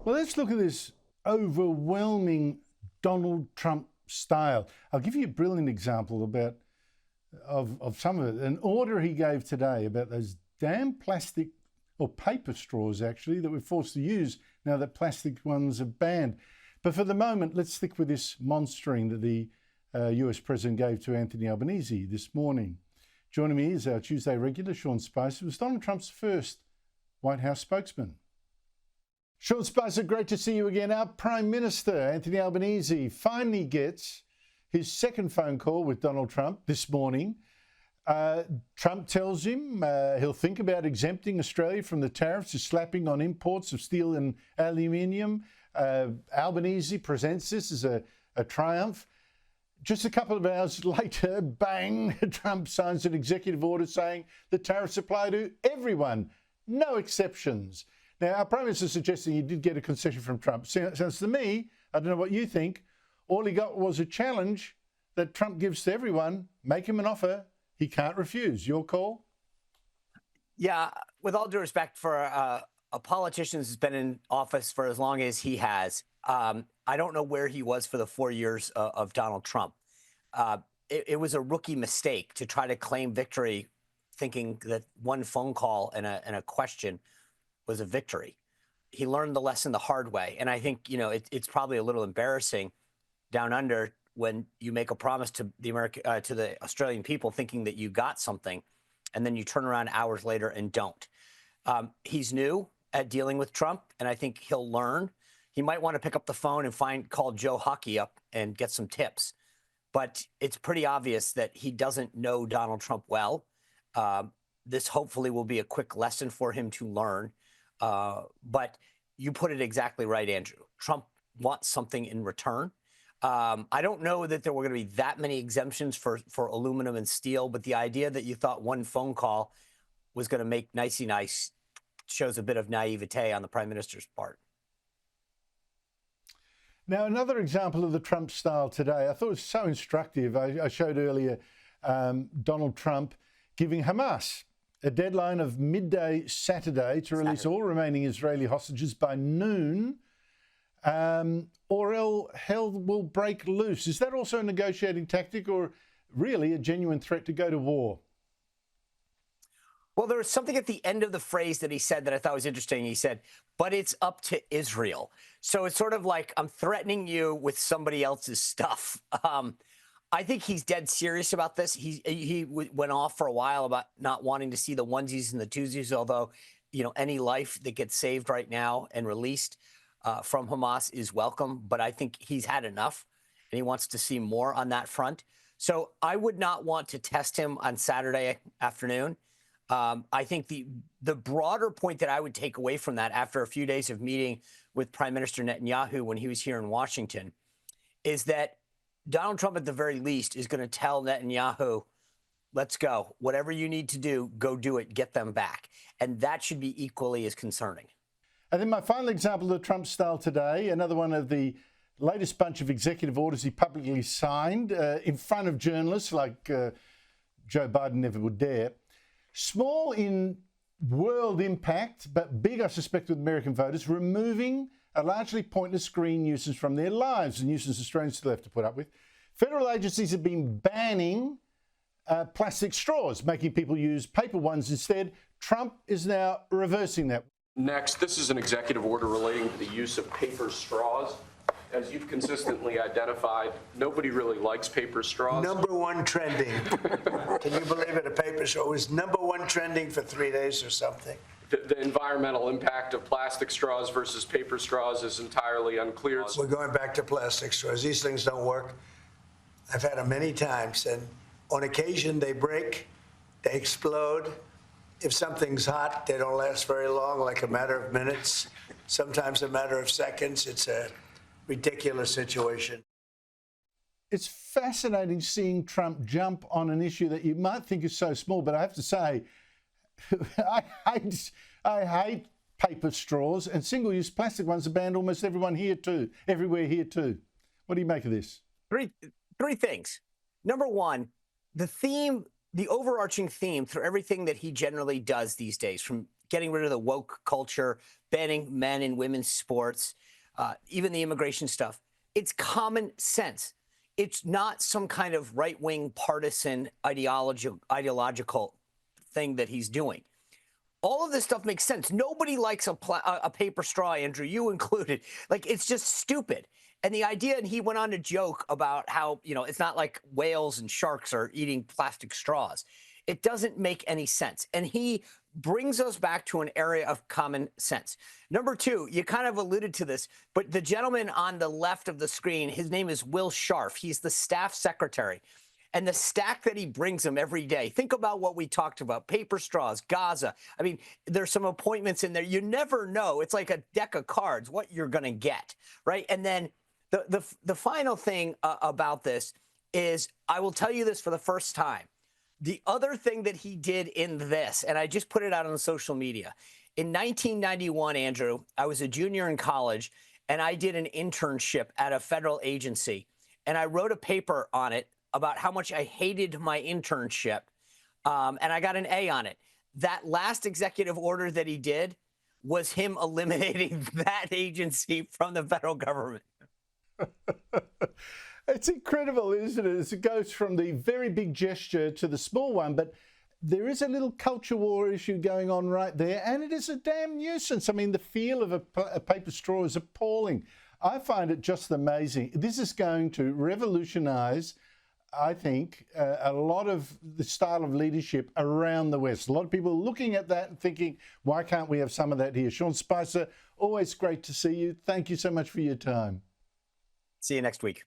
Well, let's look at this overwhelming Donald Trump style. I'll give you a brilliant example of some of it. An order he gave today about those damn plastic or paper straws, actually, that we're forced to use now that plastic ones are banned. But for the moment, let's stick with this monstering that the US president gave to Anthony Albanese this morning. Joining me is our Tuesday regular, Sean Spicer, who was Donald Trump's first White House spokesman. Sean Spicer, great to see you again. Our Prime Minister, Anthony Albanese, finally gets his second phone call with Donald Trump this morning. Trump tells him he'll think about exempting Australia from the tariffs he's slapping on imports of steel and aluminium. Albanese presents this as a triumph. Just a couple of hours later, bang, Trump signs an executive order saying the tariffs apply to everyone, no exceptions. Now, our Prime Minister is suggesting he did get a concession from Trump. Sounds to me, I don't know what you think, all he got was a challenge that Trump gives to everyone. Make him an offer he can't refuse. Your call? Yeah, with all due respect for a politician who's been in office for as long as he has, I don't know where he was for the 4 years of Donald Trump. It was a rookie mistake to try to claim victory thinking that one phone call and a question was a victory. He learned the lesson the hard way. And I think, it's probably a little embarrassing down under when you make a promise to the Australian people thinking that you got something and then you turn around hours later and don't. He's new at dealing with Trump, and I think he'll learn. He might want to pick up the phone and call Joe Hockey up and get some tips. But it's pretty obvious that he doesn't know Donald Trump well. This hopefully will be a quick lesson for him to learn. But you put it exactly right, Andrew. Trump wants something in return. I don't know that there were going to be that many exemptions for aluminum and steel, but the idea that you thought one phone call was going to make nicey nice shows a bit of naivete on the Prime Minister's part. Now, another example of the Trump style today, I thought it was so instructive. I showed earlier Donald Trump giving Hamas a deadline of midday Saturday to release all remaining Israeli hostages by noon, or hell will break loose. Is that also a negotiating tactic or really a genuine threat to go to war? Well, there was something at the end of the phrase that he said that I thought was interesting. He said, but it's up to Israel. So it's sort of like I'm threatening you with somebody else's stuff. I think he's dead serious about this. He went off for a while about not wanting to see the onesies and the twosies, although, any life that gets saved right now and released from Hamas is welcome. But I think he's had enough and he wants to see more on that front. So I would not want to test him on Saturday afternoon. I think the broader point that I would take away from that after a few days of meeting with Prime Minister Netanyahu when he was here in Washington is that Donald Trump, at the very least, is going to tell Netanyahu, let's go. Whatever you need to do, go do it. Get them back. And that should be equally as concerning. And then my final example of the Trump style today, another one of the latest bunch of executive orders he publicly signed in front of journalists like Joe Biden never would dare. Small in world impact, but big, I suspect, with American voters, removing a largely pointless green nuisance from their lives, a nuisance Australians still have to put up with. Federal agencies have been banning plastic straws, making people use paper ones instead. Trump is now reversing that. Next, this is an executive order relating to the use of paper straws. As you've consistently identified, nobody really likes paper straws. Number one trending. Can you believe it? A paper straw was number one trending for 3 days or something. The environmental impact of plastic straws versus paper straws is entirely unclear. We're going back to plastic straws. These things don't work. I've had them many times, and on occasion they break, they explode. If something's hot, they don't last very long, like a matter of minutes, sometimes a matter of seconds. It's a ridiculous situation. It's fascinating seeing Trump jump on an issue that you might think is so small, but I have to say, I hate paper straws, and single-use plastic ones are banned almost everywhere here too. What do you make of this? Three things. Number one, the overarching theme through everything that he generally does these days, from getting rid of the woke culture, banning men and women's sports, even the immigration stuff. It's common sense. It's not some kind of right-wing partisan ideological thing that he's doing. All of this stuff makes sense. Nobody likes a paper straw, Andrew, you included. Like, it's just stupid. And the idea, and he went on to joke about how, it's not like whales and sharks are eating plastic straws. It doesn't make any sense. And he brings us back to an area of common sense. Number two, you kind of alluded to this, but the gentleman on the left of the screen, his name is Will Scharf. He's the staff secretary. And the stack that he brings him every day, think about what we talked about, paper straws, Gaza. I mean, there's some appointments in there. You never know. It's like a deck of cards, what you're going to get, right? And then the final thing about this is, I will tell you this for the first time. The other thing that he did in this, and I just put it out on social media. In 1991, Andrew, I was a junior in college, and I did an internship at a federal agency. And I wrote a paper on it about how much I hated my internship, and I got an A on it. That last executive order that he did was him eliminating that agency from the federal government. It's incredible, isn't it? As it goes from the very big gesture to the small one, but there is a little culture war issue going on right there, and it is a damn nuisance. I mean, the feel of a paper straw is appalling. I find it just amazing. This is going to revolutionize, I think, a lot of the style of leadership around the West. A lot of people looking at that and thinking, why can't we have some of that here? Sean Spicer, always great to see you. Thank you so much for your time. See you next week.